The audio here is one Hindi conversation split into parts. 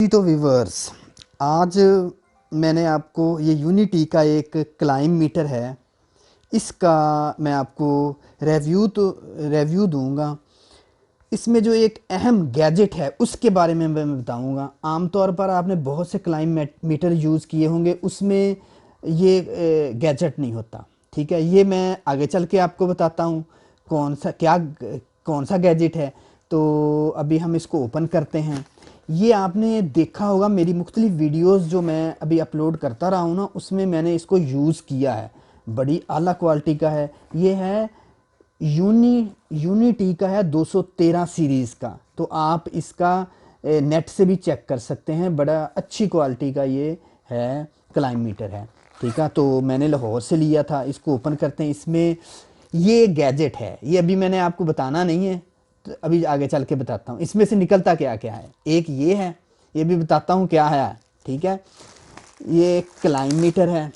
तो व्यूवर्स, आज मैंने आपको ये यूनिटी का एक क्लाइम मीटर है, इसका मैं आपको रिव्यू दूंगा। इसमें जो एक अहम गैजेट है उसके बारे में मैं बताऊंगा। आमतौर पर आपने बहुत से क्लाइम मीटर यूज़ किए होंगे, उसमें ये गैजेट नहीं होता। ठीक है, ये मैं आगे चल के आपको बताता हूँ कौन सा गैजेट है। तो अभी हम इसको ओपन करते हैं। ये आपने देखा होगा मेरी मुख्तलिफ वीडियोस जो मैं अभी अपलोड करता रहा हूँ ना, उसमें मैंने इसको यूज़ किया है। बड़ी आला क्वालिटी का है। ये है यूनिटी का है 213 सीरीज़ का। तो आप इसका नेट से भी चेक कर सकते हैं। बड़ा अच्छी क्वालिटी का ये है, क्लाइम मीटर है। ठीक है, तो मैंने लाहौर से लिया था। इसको ओपन करते हैं। इसमें ये गैजेट है, ये अभी मैंने आपको बताना नहीं है, तो अभी आगे चल के बताता हूँ इसमें से निकलता क्या क्या है। एक ये है, ये भी बताता हूँ क्या है। ठीक है, ये क्लाइम मीटर है,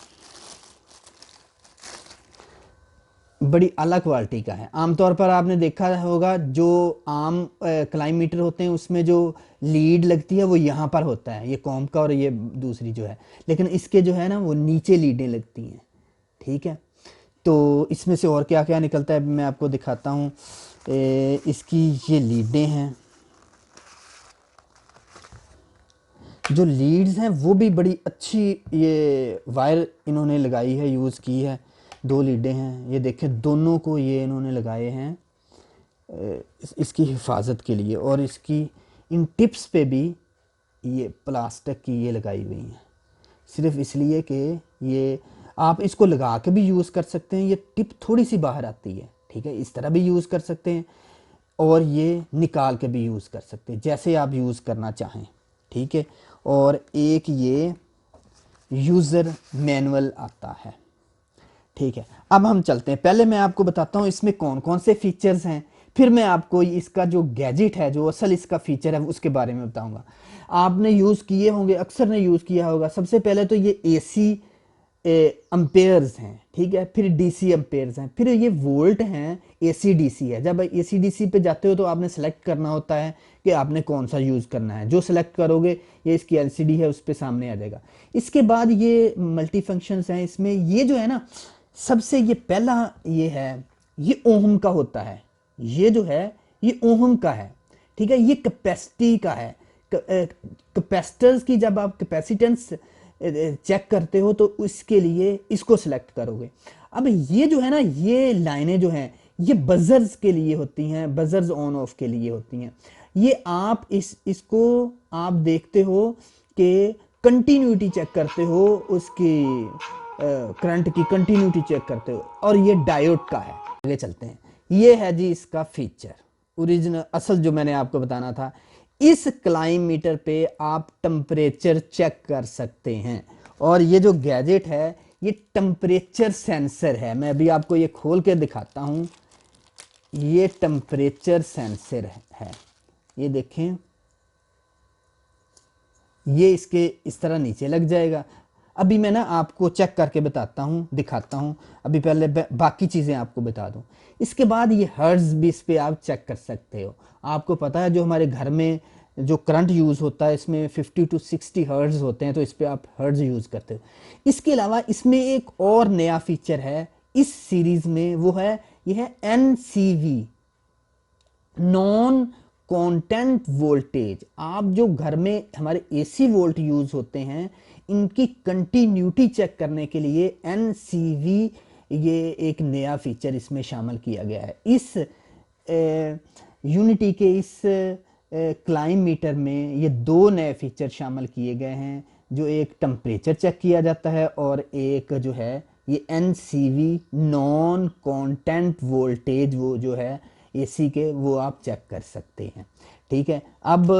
बड़ी अलग क्वालिटी का है। आमतौर पर आपने देखा होगा जो आम क्लाइम मीटर होते हैं उसमें जो लीड लगती है वो यहाँ पर होता है, ये कॉम का और ये दूसरी जो है। लेकिन इसके जो है ना वो नीचे लीडें लगती हैं। ठीक है, तो इसमें से और क्या क्या निकलता है मैं आपको दिखाता हूँ। इसकी ये लीडें हैं, जो लीड्स हैं वो भी बड़ी अच्छी, ये वायर इन्होंने लगाई है, यूज़ की है। दो लीडें हैं, ये देखें, दोनों को ये इन्होंने लगाए हैं इसकी हिफाजत के लिए। और इसकी इन टिप्स पे भी ये प्लास्टिक की ये लगाई हुई हैं, सिर्फ इसलिए कि ये आप इसको लगा के भी यूज़ कर सकते हैं। ये टिप थोड़ी सी बाहर आती है। ठीक है, इस तरह भी यूज़ कर सकते हैं और ये निकाल के भी यूज़ कर सकते हैं, जैसे आप यूज़ करना चाहें। ठीक है, और एक ये यूज़र मैनुअल आता है। ठीक है, अब हम चलते हैं। पहले मैं आपको बताता हूँ इसमें कौन कौन से फीचर्स हैं, फिर मैं आपको इसका जो गैजेट है, जो असल इसका फीचर है, उसके बारे में बताऊंगा। आपने यूज़ किए होंगे, अक्सर ने यूज़ किया होगा। सबसे पहले तो ये एसी अम्पेयर्स हैं। ठीक है, फिर डीसी अम्पेयर्स हैं, फिर ये वोल्ट हैं, एसी डीसी है। जब एसी डीसी पे जाते हो तो आपने सेलेक्ट करना होता है कि आपने कौन सा यूज़ करना है। जो सेलेक्ट करोगे ये इसकी एलसीडी है उस पर सामने आ जाएगा। इसके बाद ये मल्टी फंक्शंस हैं इसमें। ये जो है ना, सबसे ये पहला ये है, ये ओहम का होता है। ये जो है ये ओहम का है। ठीक है, ये कैपेसिटी का है। कैपेसिटर्स की जब आप कैपेसिटेंस चेक करते हो तो उसके लिए इसको सिलेक्ट करोगे। अब ये जो है ना, ये लाइनें जो हैं ये बजर्स के लिए होती हैं, बजर्स ऑन ऑफ के लिए होती हैं। ये आप इसको आप देखते हो कि कंटिन्यूटी चेक करते हो, उसकी करंट की कंटिन्यूटी चेक करते हो। और ये डायोड का है। आगे चलते हैं। ये है जी इसका फीचर, ओरिजिनल असल जो मैंने आपको बताना था। इस क्लाइम मीटर पे आप टेम्परेचर चेक कर सकते हैं। और ये जो गैजेट है ये टेम्परेचर सेंसर है। मैं अभी आपको ये खोल के दिखाता हूँ। ये टेम्परेचर सेंसर है, ये देखें, ये इसके इस तरह नीचे लग जाएगा। अभी मैं ना आपको चेक करके बताता हूँ, दिखाता हूँ। अभी पहले बाकी चीज़ें आपको बता दूँ। इसके बाद ये हर्ट्ज भी इस पे आप चेक कर सकते हो। आपको पता है जो हमारे घर में जो करंट यूज़ होता है इसमें 50 to 60 हर्ट्ज होते हैं, तो इस पे आप हर्ट्ज यूज़ करते हो। इसके अलावा इसमें एक और नया फीचर है इस सीरीज़ में, वो है ये है NCV, नॉन कंटेंट वोल्टेज। आप जो घर में हमारे एसी वोल्ट यूज होते हैं इनकी कंटिन्यूटी चेक करने के लिए NCV, ये एक नया फीचर इसमें शामिल किया गया है। इस यूनिटी के इस क्लाइम मीटर में ये दो नए फीचर शामिल किए गए हैं, जो एक टेम्परेचर चेक किया जाता है और एक जो है ये NCV, नॉन कंटेंट वोल्टेज, वो जो है एसी के, वो आप चेक कर सकते हैं। ठीक है, अब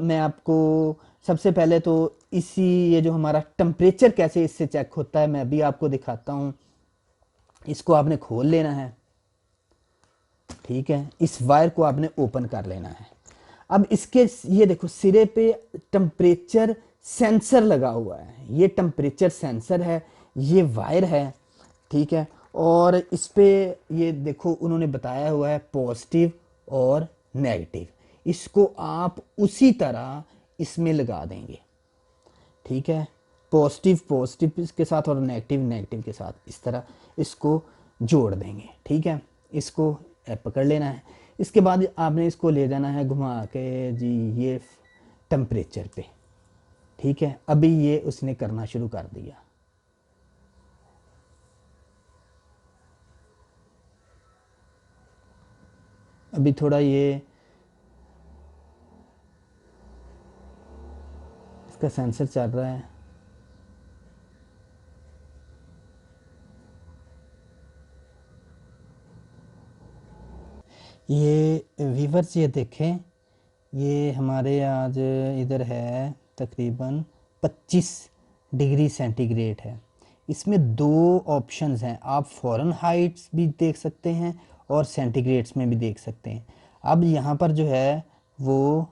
मैं आपको सबसे पहले तो इसी ये जो हमारा टेम्परेचर कैसे इससे चेक होता है मैं अभी आपको दिखाता हूँ। इसको आपने खोल लेना है। ठीक है, इस वायर को आपने ओपन कर लेना है। अब इसके ये देखो सिरे पे टेम्परेचर सेंसर लगा हुआ है। ये टेम्परेचर सेंसर है, ये वायर है। ठीक है, और इस पे ये देखो उन्होंने बताया हुआ है पॉजिटिव और नेगेटिव। इसको आप उसी तरह इसमें लगा देंगे, ठीक है। पॉजिटिव पॉजिटिव के साथ और नेगेटिव नेगेटिव के साथ इस तरह इसको जोड़ देंगे, ठीक है। इसको पकड़ लेना है। इसके बाद आपने इसको ले जाना है घुमा के जी ये टेम्परेचर पे, ठीक है। अभी ये उसने करना शुरू कर दिया। अभी थोड़ा ये इसका सेंसर चल रहा है। ये व्यूअर्स ये देखें, ये हमारे आज इधर है तकरीबन 25 डिग्री सेंटीग्रेड है। इसमें दो ऑप्शंस हैं, आप फ़ारेनहाइट्स भी देख सकते हैं और सेंटीग्रेड्स में भी देख सकते हैं। अब यहाँ पर जो है वो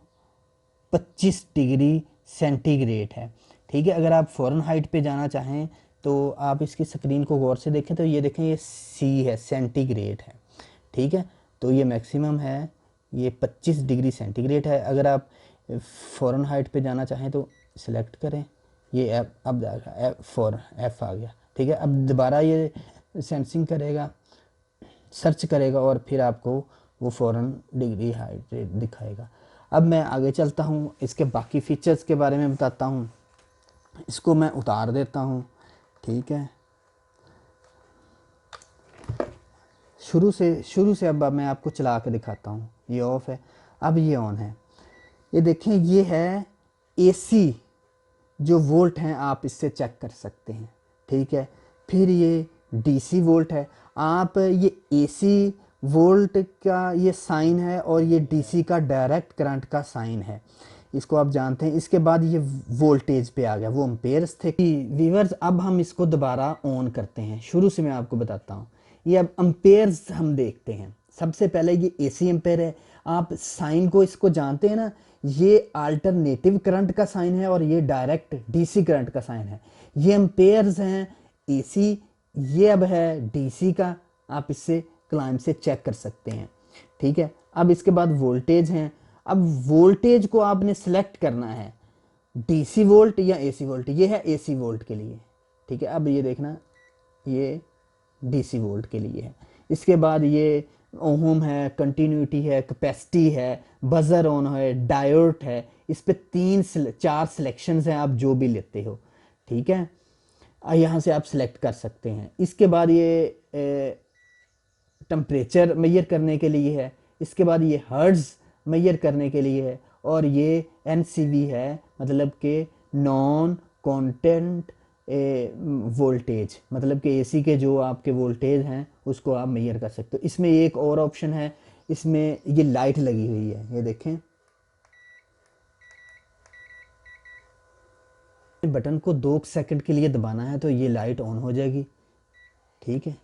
25 डिग्री सेंटीग्रेड है, ठीक है। अगर आप फ़ारेनहाइट पे जाना चाहें तो आप इसकी स्क्रीन को गौर से देखें तो ये देखें ये सी है, सेंटीग्रेड है, ठीक है। तो ये मैक्सिमम है, ये 25 डिग्री सेंटीग्रेड है। अगर आप फ़ारेनहाइट पे जाना चाहें तो सिलेक्ट करें, ये ऐप अब जाएगा एफ आ गया, ठीक है। अब दोबारा ये सेंसिंग करेगा, सर्च करेगा और फिर आपको वो फ़ौरन डिग्री हाइट दिखाएगा। अब मैं आगे चलता हूँ, इसके बाकी फ़ीचर्स के बारे में बताता हूँ। इसको मैं उतार देता हूँ, ठीक है। शुरू से अब मैं आपको चला के दिखाता हूँ। ये ऑफ है, अब ये ऑन है। ये देखें, ये है एसी जो वोल्ट हैं, आप इससे चेक कर सकते हैं, ठीक है। फिर ये डीसी वोल्ट है, आप ये एसी वोल्ट का ये साइन है और ये डीसी का डायरेक्ट करंट का साइन है, इसको आप जानते हैं। इसके बाद ये वोल्टेज पे आ गया, वो एम्पेयर्स थे। व्यूअर्स अब हम इसको दोबारा ऑन करते हैं, शुरू से मैं आपको बताता हूँ। ये अब एम्पेयर्स हम देखते हैं। सबसे पहले ये एसी एम्पेयर है, आप साइन को इसको जानते हैं ना, ये अल्टरनेटिव करंट का साइन है और ये डायरेक्ट डीसी करंट का साइन है। ये एम्पेयर्स हैं एसी, ये अब है डीसी का, आप इससे क्लाइम से चेक कर सकते हैं, ठीक है। अब इसके बाद वोल्टेज हैं। अब वोल्टेज को आपने सेलेक्ट करना है, डीसी वोल्ट या एसी वोल्ट। ये है एसी वोल्ट के लिए, ठीक है। अब ये देखना, ये डीसी वोल्ट के लिए है। इसके बाद ये ओहम है, कंटिन्यूटी है, कैपेसिटी है, बजर ऑन है, डायोड है। इस पे 4 सिलेक्शंस हैं, आप जो भी लेते हो, ठीक है। यहाँ से आप सिलेक्ट कर सकते हैं। इसके बाद ये टेम्परेचर मेजर करने के लिए है। इसके बाद ये हर्ट्ज मेजर करने के लिए है और ये एनसीवी है, मतलब कि नॉन कॉन्टेंट वोल्टेज, मतलब कि एसी के जो आपके वोल्टेज हैं उसको आप मेजर कर सकते हो। इसमें एक और ऑप्शन है, इसमें ये लाइट लगी हुई है, ये देखें। बटन को 2 सेकंड के लिए दबाना है तो ये लाइट ऑन हो जाएगी, ठीक है।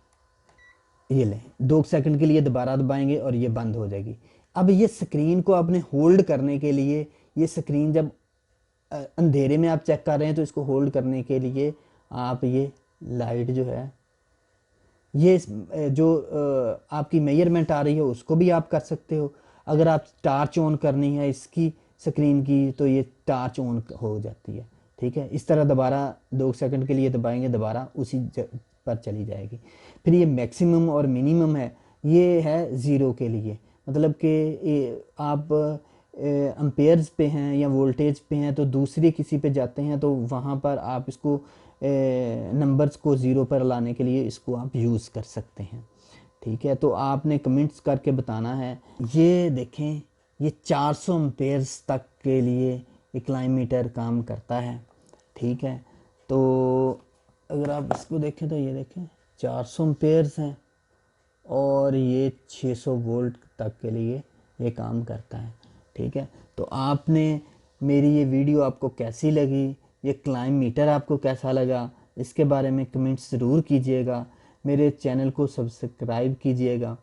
ये लें, 2 सेकंड के लिए दोबारा दबाएंगे और ये बंद हो जाएगी। अब ये स्क्रीन को आपने होल्ड करने के लिए, ये स्क्रीन जब अंधेरे में आप चेक कर रहे हैं तो इसको होल्ड करने के लिए आप ये लाइट जो है, ये जो आपकी मेजरमेंट आ रही है उसको भी आप कर सकते हो। अगर आप टार्च ऑन करनी है इसकी स्क्रीन की तो ये टार्च ऑन हो जाती है, ठीक है। इस तरह दोबारा 2 सेकंड के लिए दबाएंगे, दोबारा उसी पर चली जाएगी। फिर ये मैक्सिमम और मिनिमम है, ये है ज़ीरो के लिए, मतलब कि आप एम्पेयर्स पे हैं या वोल्टेज पे हैं तो दूसरे किसी पे जाते हैं तो वहाँ पर आप इसको नंबर्स को ज़ीरो पर लाने के लिए इसको आप यूज़ कर सकते हैं, ठीक है। तो आपने कमेंट्स करके बताना है। ये देखें, ये 400 एम्पेयर्स तक के लिए ये क्लाइमीटर काम करता है, ठीक है। तो अगर आप इसको देखें तो ये देखें 400 एम्पेयर्स हैं और ये 600 वोल्ट तक के लिए ये काम करता है, ठीक है। तो आपने मेरी ये वीडियो आपको कैसी लगी, ये क्लाइम मीटर आपको कैसा लगा, इसके बारे में कमेंट्स ज़रूर कीजिएगा। मेरे चैनल को सब्सक्राइब कीजिएगा